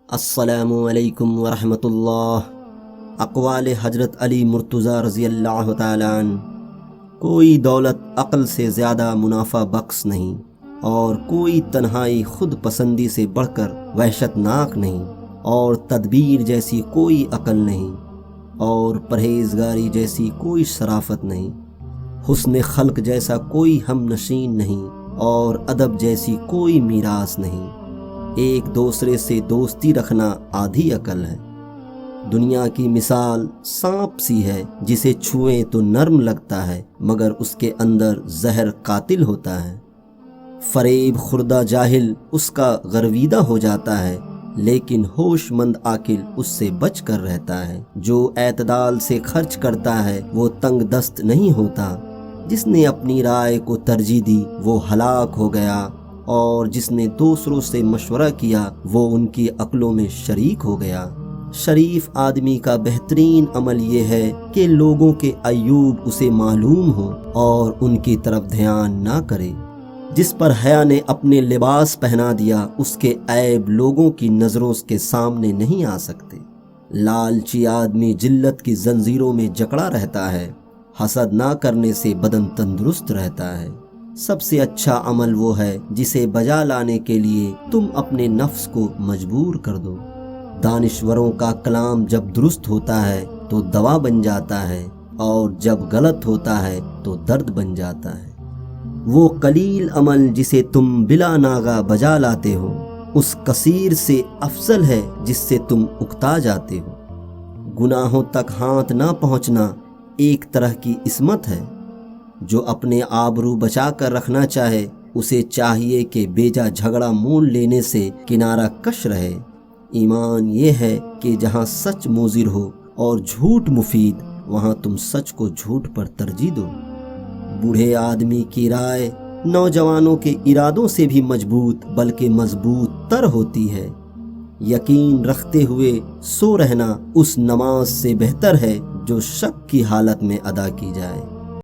السلام علیکم ورحمۃ اللہ۔ اقوال حضرت علی مرتضیٰ رضی اللہ تعالیٰ عنہ: کوئی دولت عقل سے زیادہ منافع بخش نہیں، اور کوئی تنہائی خود پسندی سے بڑھ کر وحشت ناک نہیں، اور تدبیر جیسی کوئی عقل نہیں، اور پرہیزگاری جیسی کوئی شرافت نہیں، حسن خلق جیسا کوئی ہم نشین نہیں، اور ادب جیسی کوئی میراث نہیں۔ ایک دوسرے سے دوستی رکھنا آدھی عقل ہے۔ دنیا کی مثال سانپ سی ہے، جسے چھوئیں تو نرم لگتا ہے مگر اس کے اندر زہر قاتل ہوتا ہے۔ فریب خوردہ جاہل اس کا غرویدہ ہو جاتا ہے، لیکن ہوش مند عاقل اس سے بچ کر رہتا ہے۔ جو اعتدال سے خرچ کرتا ہے وہ تنگ دست نہیں ہوتا۔ جس نے اپنی رائے کو ترجیح دی وہ ہلاک ہو گیا، اور جس نے دوسروں سے مشورہ کیا وہ ان کی عقلوں میں شریک ہو گیا۔ شریف آدمی کا بہترین عمل یہ ہے کہ لوگوں کے عیوب اسے معلوم ہو اور ان کی طرف دھیان نہ کرے۔ جس پر حیا نے اپنے لباس پہنا دیا اس کے عیب لوگوں کی نظروں کے سامنے نہیں آ سکتے۔ لالچی آدمی جلت کی زنجیروں میں جکڑا رہتا ہے، حسد نہ کرنے سے بدن تندرست رہتا ہے۔ سب سے اچھا عمل وہ ہے جسے بجا لانے کے لیے تم اپنے نفس کو مجبور کر دو۔ دانشوروں کا کلام جب درست ہوتا ہے تو دوا بن جاتا ہے، اور جب غلط ہوتا ہے تو درد بن جاتا ہے۔ وہ قلیل عمل جسے تم بلا ناغہ بجا لاتے ہو اس کثیر سے افضل ہے جس سے تم اکتا جاتے ہو۔ گناہوں تک ہاتھ نہ پہنچنا ایک طرح کی عصمت ہے۔ جو اپنے آبرو بچا کر رکھنا چاہے اسے چاہیے کہ بیجا جھگڑا مول لینے سے کنارہ کش رہے۔ ایمان یہ ہے کہ جہاں سچ مضر ہو اور جھوٹ مفید، وہاں تم سچ کو جھوٹ پر ترجیح دو۔ بوڑھے آدمی کی رائے نوجوانوں کے ارادوں سے بھی مضبوط بلکہ مضبوط تر ہوتی ہے۔ یقین رکھتے ہوئے سو رہنا اس نماز سے بہتر ہے جو شک کی حالت میں ادا کی جائے۔